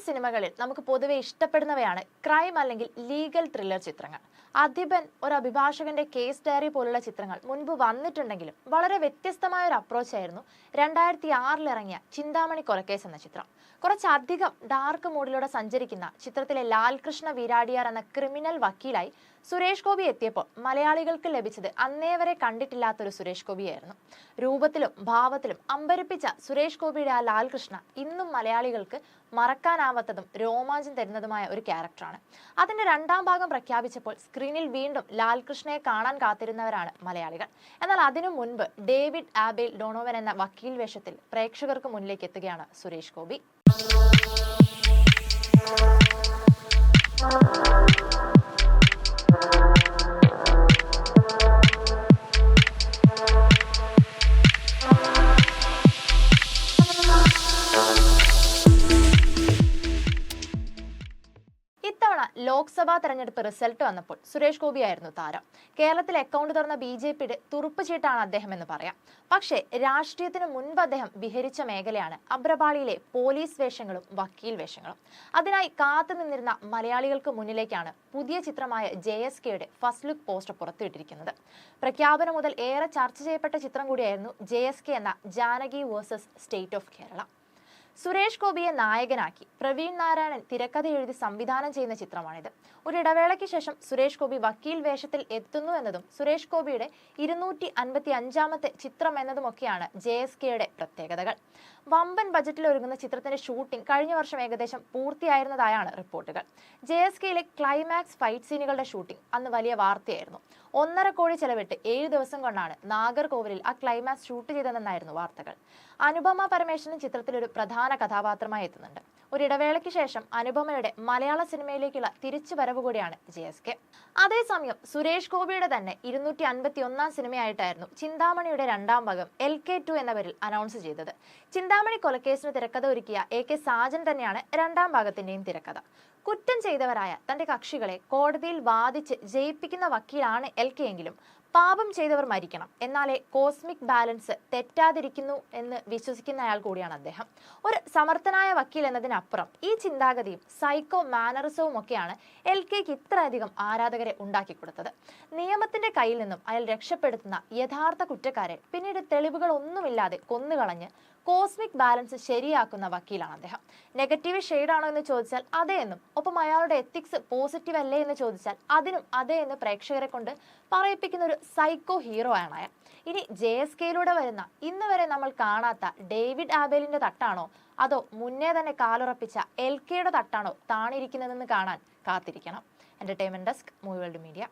സിനിമകളിൽ നമുക്ക് പൊതുവെ ഇഷ്ടപ്പെടുന്നവയാണ് ക്രൈം അല്ലെങ്കിൽ ലീഗൽ ത്രില്ലർ ചിത്രങ്ങൾ. അധിപൻ, ഒരു അഭിഭാഷകന്റെ കേസ് ഡയറി പോലുള്ള ചിത്രങ്ങൾ മുൻപ് വന്നിട്ടുണ്ടെങ്കിലും വളരെ വ്യത്യസ്തമായ ഒരു അപ്രോച്ച് ആയിരുന്നു 2006 ഇറങ്ങിയ ചിന്താമണി കൊലക്കേസ് എന്ന ചിത്രം. കുറച്ചധികം ഡാർക്ക് മൂഡിലൂടെ സഞ്ചരിക്കുന്ന ചിത്രത്തിലെ ലാൽകൃഷ്ണ വീരാടിയാർ എന്ന ക്രിമിനൽ വക്കീലായി സുരേഷ് ഗോപി എത്തിയപ്പോൾ മലയാളികൾക്ക് ലഭിച്ചത് അന്നേ വരെ കണ്ടിട്ടില്ലാത്തൊരു സുരേഷ് ഗോപിയായിരുന്നു. രൂപത്തിലും ഭാവത്തിലും അമ്പരിപ്പിച്ച സുരേഷ് ഗോപിയുടെ ആ ലാൽകൃഷ്ണ ഇന്നും മലയാളികൾക്ക് മറക്കാനാവാത്തതും രോമാഞ്ചം തരുന്നതുമായ ഒരു ക്യാരക്ടറാണ്. അതിന്റെ രണ്ടാം ഭാഗം പ്രഖ്യാപിച്ചപ്പോൾ സ്ക്രീനിൽ വീണ്ടും ലാൽകൃഷ്ണയെ കാണാൻ കാത്തിരുന്നവരാണ് മലയാളികൾ. എന്നാൽ അതിനു മുൻപ് ഡേവിഡ് ആബേൽ ഡോണോവൻ എന്ന വക്കീൽ വേഷത്തിൽ പ്രേക്ഷകർക്ക് മുന്നിലേക്ക് എത്തുകയാണ് സുരേഷ് ഗോപി. ഇത്തവണ ലോക്സഭാ തെരഞ്ഞെടുപ്പ് റിസൾട്ട് വന്നപ്പോൾ സുരേഷ് ഗോപിയായിരുന്നു താരം. കേരളത്തിൽ അക്കൗണ്ട് തുറന്ന BJPയുടെ തുറുപ്പ് ചീട്ടാണ് അദ്ദേഹം എന്ന് പറയാം. പക്ഷേ രാഷ്ട്രീയത്തിന് മുൻപ് അദ്ദേഹം വിഹരിച്ച മേഖലയാണ് അഭ്രപാളിയിലെ പോലീസ് വേഷങ്ങളും വക്കീൽ വേഷങ്ങളും. അതിനായി കാത്തു നിന്നിരുന്ന മലയാളികൾക്ക് മുന്നിലേക്കാണ് പുതിയ ചിത്രമായ JSKയുടെ ഫസ്റ്റ് ലുക്ക് പോസ്റ്റർ പുറത്തുവിട്ടിരിക്കുന്നത്. പ്രഖ്യാപനം മുതൽ ഏറെ ചർച്ച ചെയ്യപ്പെട്ട ചിത്രം കൂടിയായിരുന്നു JSK എന്ന Janaki versus state of Kerala. Suresh ഗോപിയെ നായകനാക്കി പ്രവീൺ നാരായണൻ തിരക്കഥ എഴുതി സംവിധാനം ചെയ്യുന്ന ചിത്രമാണിത്. ഒരു ഇടവേളയ്ക്ക് ശേഷം സുരേഷ് ഗോപി വക്കീൽ വേഷത്തിൽ എത്തുന്നു എന്നതും സുരേഷ് ഗോപിയുടെ 255ാമത്തെ ചിത്രം എന്നതുമൊക്കെയാണ് JSKയുടെ പ്രത്യേകതകൾ. വമ്പൻ ബജറ്റിൽ ഒരുങ്ങുന്ന ചിത്രത്തിന്റെ ഷൂട്ടിംഗ് കഴിഞ്ഞ വർഷം ഏകദേശം പൂർത്തിയായിരുന്നതായാണ് റിപ്പോർട്ടുകൾ. JSKയിലെ ക്ലൈമാക്സ് ഫൈറ്റ് സീനുകളുടെ ഷൂട്ടിംഗ് അന്ന് വലിയ വാർത്തയായിരുന്നു. 1.5 കോടി ചെലവിട്ട് 7 ദിവസം കൊണ്ടാണ് നാഗർകോവിലിൽ ആ ക്ലൈമാക്സ് ഷൂട്ട് ചെയ്തതെന്നായിരുന്നു വാർത്തകൾ. അനുപമ പരമേശ്വരൻ ചിത്രത്തിൽ ഒരു പ്രധാന കഥാപാത്രമായി എത്തുന്നുണ്ട്. ഒരു ഇടവേളയ്ക്ക് ശേഷം അനുപമയുടെ മലയാള സിനിമയിലേക്കുള്ള തിരിച്ചുവരവ് കൂടിയാണ് JSK. അതേസമയം സുരേഷ് ഗോപിയുടെ തന്നെ 251ാം സിനിമയായിട്ടായിരുന്നു ചിന്താമണിയുടെ രണ്ടാം ഭാഗം LK2 എന്ന പേരിൽ അനൗൺസ് ചെയ്തത്. ചിന്താമണി കൊലക്കേസിന് തിരക്കഥ ഒരുക്കിയ AK സാജൻ തന്നെയാണ് രണ്ടാം ഭാഗത്തിന്റെയും തിരക്കഥ. കുറ്റം ചെയ്തവരായ തന്റെ കക്ഷികളെ കോടതിയിൽ വാദിച്ച് ജയിപ്പിക്കുന്ന വക്കീലാണ് LK എങ്കിലും പാപം ചെയ്തവർ മരിക്കണം, എന്നാലേ കോസ്മിക് ബാലൻസ് തെറ്റാതിരിക്കുന്നു എന്ന് വിശ്വസിക്കുന്നയാൾ കൂടിയാണ് അദ്ദേഹം. ഒരു സമർത്ഥനായ വക്കീൽ എന്നതിനപ്പുറം ഈ ചിന്താഗതിയും സൈക്കോ മാനറിസവും ഒക്കെയാണ് LKക്ക് ഇത്രയധികം ആരാധകരെ ഉണ്ടാക്കി കൊടുത്തത്. നിയമത്തിന്റെ കയ്യിൽ നിന്നും അയാൾ രക്ഷപ്പെടുത്തുന്ന യഥാർത്ഥ കുറ്റക്കാരെ പിന്നീട് തെളിവുകളൊന്നുമില്ലാതെ കൊന്നുകളഞ്ഞ് കോസ്മിക് ബാലൻസ് ശരിയാക്കുന്ന വക്കീലാണ് അദ്ദേഹം. നെഗറ്റീവ് ഷെയ്ഡാണോ എന്ന് ചോദിച്ചാൽ അതെ എന്നും, ഒപ്പം അയാളുടെ എത്തിക്സ് പോസിറ്റീവ് അല്ലേ എന്ന് ചോദിച്ചാൽ അതിനും അതെ എന്ന് പ്രേക്ഷകരെ കൊണ്ട് പറയിപ്പിക്കുന്ന ഒരു സൈക്കോ ഹീറോ ആണ് അയാൾ. ഇനി JSKയിലൂടെ വരുന്ന ഇന്ന് വരെ നമ്മൾ കാണാത്ത ഡേവിഡ് ആബേലിന്റെ തട്ടാണോ അതോ മുന്നേ തന്നെ കാലുറപ്പിച്ച LKയുടെ തട്ടാണോ താണിരിക്കുന്നതെന്ന് കാണാൻ കാത്തിരിക്കണം. Entertainment desk, movie world media.